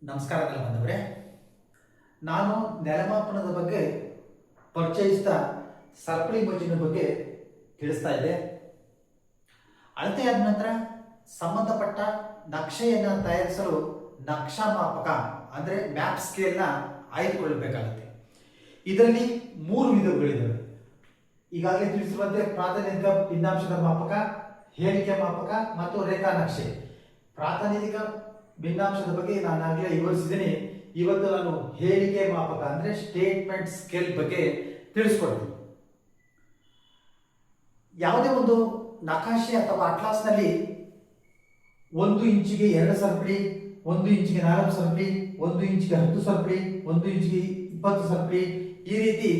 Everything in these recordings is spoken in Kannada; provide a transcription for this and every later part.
ನಮಸ್ಕಾರಗಳು ಬಂದವರೇ. ನಾನು ನೆಲಮಾಪನದ ಬಗ್ಗೆ ಪರಿಚಯಿಸಿದ ಸರಪಳಿ ಮೋಜಿನ ಬಗ್ಗೆ ತಿಳಿಸ್ತಾ ಇದ್ದೆ. ಅಳತೆ ಆದ ನಂತರ ಸಂಬಂಧಪಟ್ಟ ನಕ್ಷೆಯನ್ನು ತಯಾರಿಸಲು ನಕ್ಷಾ ಮಾಪಕ ಅಂದರೆ ಮ್ಯಾಪ್ ಸ್ಕೇಲ್ನ ಆಯ್ದುಕೊಳ್ಳಬೇಕಾಗುತ್ತೆ. ಇದರಲ್ಲಿ 3 ವಿಧಗಳಿದ್ದಾವೆ. ಈಗಾಗಲೇ ತಿಳಿಸಿರುವಂತೆ ಪ್ರಾತಿನಿಧಿಕ ಭಿನ್ನಾಂಶದ ಮಾಪಕ, ಹೇಳಿಕೆ ಮಾಪಕ ಮತ್ತು ರೇಖಾ ನಕ್ಷೆ. ಪ್ರಾತಿನಿಧಿಕ ಭಿನ್ನಾಂಶದ ಬಗ್ಗೆ ನಾನು ಆಗಲೇ ವಿವರಿಸಿದ್ದೀನಿ. ಇವತ್ತು ನಾನು ಹೇಳಿಕೆ ಮಾಪಕ ಅಂದ್ರೆ ಸ್ಟೇಟ್ಮೆಂಟ್ ಸ್ಕೇಲ್ ಬಗ್ಗೆ ತಿಳಿಸ್ಕೊಡ್ತೀನಿ. ಯಾವುದೇ ಒಂದು ನಕಾಶೆ ಅಥವಾ ಅಟ್ಲಾಸ್ನಲ್ಲಿ 1 ಇಂಚಿಗೆ 2 ಸರಪಳಿ, 1 ಇಂಚಿಗೆ 4 ಸರಪಳಿ, 1 ಇಂಚಿಗೆ 10 ಸರಪಳಿ, 1 ಇಂಚಿಗೆ 20 ಸರಪಳಿ ಈ ರೀತಿ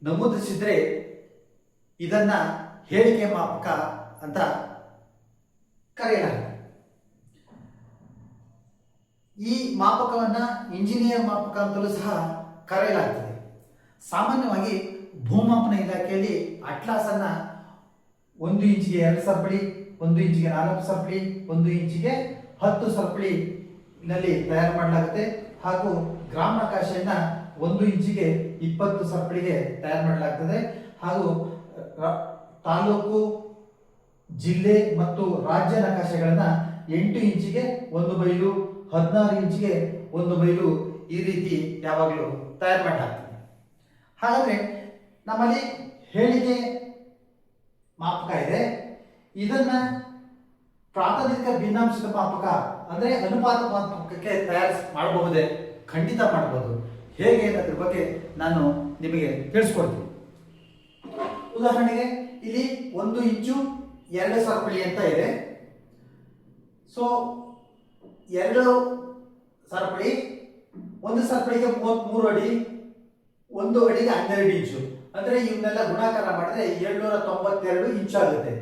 ನಮೂದಿಸಿದ್ರೆ ಇದನ್ನ ಹೇಳಿಕೆ ಮಾಪಕ ಅಂತ ಕರೆಯಲಾಗುತ್ತೆ. ಈ ಮಾಪಕವನ್ನ ಇಂಜಿನಿಯರ್ ಮಾಪಕ ಅಂತಲೂ ಸಹ ಕರೆಯಲಾಗ್ತದೆ. ಸಾಮಾನ್ಯವಾಗಿ ಭೂಮಾಪನ ಇಲಾಖೆಯಲ್ಲಿ ಅಟ್ಲಾಸ್ ಅನ್ನ 1 ಇಂಚಿಗೆ 2 ಸರಪಳಿ, 1 ಇಂಚಿಗೆ 4 ಸರಪಳಿ, 1 ಇಂಚಿಗೆ 10 ಸರಪಳಿ ನಲ್ಲಿ ತಯಾರು ಮಾಡಲಾಗುತ್ತೆ. ಹಾಗೂ ಗ್ರಾಮ ನಕಾಶೆಯನ್ನ 1 ಇಂಚಿಗೆ 20 ಸರಪಳಿಗೆ ತಯಾರು ಮಾಡಲಾಗ್ತದೆ. ಹಾಗೂ ತಾಲೂಕು, ಜಿಲ್ಲೆ ಮತ್ತು ರಾಜ್ಯ ನಕಾಶೆಗಳನ್ನ 8 ಇಂಚಿಗೆ 1 ಬೈಲು, 16 ಇಂಚಿಗೆ 1 ಬೈಲು ಈ ರೀತಿ ಯಾವಾಗಲೂ ತಯಾರು ಮಾಡಲಾಗ್ತದೆ. ಹಾಗಾದ್ರೆ ನಮ್ಮಲ್ಲಿ ಹೇಳಿಕೆ ಮಾಪಕ ಇದೆ. ಇದನ್ನ ಪ್ರಾತಿನಿಧಿಕ ಭಿನ್ನಾಂಶದ ಮಾಪಕ ಅಂದ್ರೆ ಅನುಪಾತ ಮಾಪಕಕ್ಕೆ ಮಾಡಬಹುದೇ? ಖಂಡಿತ ಮಾಡಬಹುದು. ಹೇಗೆ ಅನ್ನೋದ್ರ ಬಗ್ಗೆ ನಾನು ನಿಮಗೆ ತಿಳಿಸ್ಕೊಡ್ತೀನಿ. ಉದಾಹರಣೆಗೆ ಇಲ್ಲಿ 1 ಇಂಚು 2 ಸರಪಳಿ ಅಂತ ಇದೆ. ಸೊ 2 ಸರಪಳಿ, 1 ಸರಪಳಿಗೆ 33 ಅಡಿ, 1 ಅಡಿಗೆ 12 ಇಂಚು. ಅಂದ್ರೆ ಇವನ್ನೆಲ್ಲ ಗುಣಾಕಾರ ಮಾಡಿದ್ರೆ 792 ಇಂಚು ಆಗುತ್ತೆ.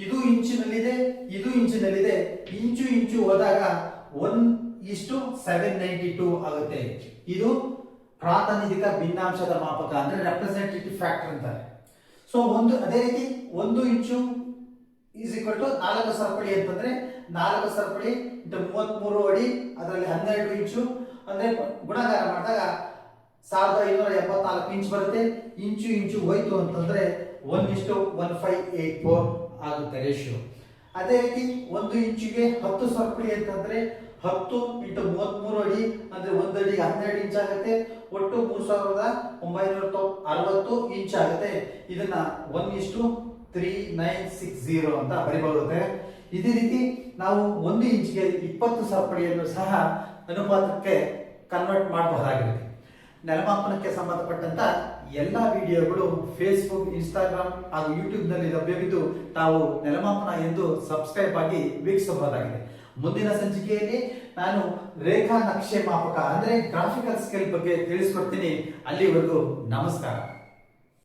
ಇದು ಇಂಚಿನಲ್ಲಿದೆ, ಇದು ಇಂಚಿನಲ್ಲಿದೆ. ಇಂಚು ಹೋದಾಗ 1:792 ಆಗುತ್ತೆ. ಇದು ಪ್ರಾತಿನಿಧಿಕ ಭಿನ್ನಾಂಶದ ಮಾಪಕ ಅಂದ್ರೆ ರೆಪ್ರೆಸೆಂಟೇಟಿವ್ ಫ್ಯಾಕ್ಟರ್ ಅಂತಾರೆ. ಸೊ ಅದೇ ರೀತಿ 1 ಇಂಚು ಈಸ್ ಈಕ್ವಲ್ ಟು 4 ಸರಪಳಿ ಅಂತಂದ್ರೆ 4 ಸರಪಳಿ ಇಂಟು 33 ಅಡಿ, ಅದರಲ್ಲಿ 12 ಇಂಚು ಅಂದ್ರೆ ಗುಣಾಕಾರ ಮಾಡಿದಾಗ 1574 ಇಂಚು ಬರುತ್ತೆ. ಇಂಚು ಹೋಯ್ತು ಅಂತಂದ್ರೆ 1:1584 ಆಗುತ್ತೆ ರೇಷಿಯೋ. ಅದೇ ರೀತಿ 1 ಇಂಚಿಗೆ 10 ಸರಪಳಿ ಅಂತಂದ್ರೆ 10 ಇಂಟು 33 ಅಡಿ ಅಂದ್ರೆ 1 ಅಡಿಗೆ 12 ಇಂಚ್ ಆಗುತ್ತೆ. ಒಟ್ಟು 3960 ಇಂಚ್ ಆಗುತ್ತೆ. ಇದನ್ನ 1:3960 ಅಂತ ಬರೀಬಹುದು. ಇದೇ ರೀತಿ ನಾವು 1 ಇಂಚಿಗೆ 20 ಸರಪಳಿಯನ್ನು ಸಹ ಅನುಪಾತಕ್ಕೆ ಕನ್ವರ್ಟ್ ಮಾಡಬಹುದಾಗಿರುತ್ತೆ. ನೆಲಮಾಪನಕ್ಕೆ ಸಂಬಂಧಪಟ್ಟಂತ ಎಲ್ಲ ವಿಡಿಯೋಗಳು ಫೇಸ್ಬುಕ್, ಇನ್ಸ್ಟಾಗ್ರಾಮ್ ಹಾಗೂ ಯೂಟ್ಯೂಬ್ ನಲ್ಲಿ ಲಭ್ಯವಿದ್ದು ತಾವು ನೆಲಮಾಪನ ಎಂದು ಸಬ್ಸ್ಕ್ರೈಬ್ ಆಗಿ ವೀಕ್ಷಿಸಬಹುದಾಗಿದೆ. ಮುಂದಿನ ಸಂಚಿಕೆಯಲ್ಲಿ ನಾನು ರೇಖಾ ನಕ್ಷೆ ಮಾಪಕ ಅಂದ್ರೆ ಗ್ರಾಫಿಕಲ್ ಸ್ಕೇಲ್ ಬಗ್ಗೆ ತಿಳಿಸ್ಕೊಡ್ತೀನಿ. ಅಲ್ಲಿವರೆಗೂ ನಮಸ್ಕಾರ.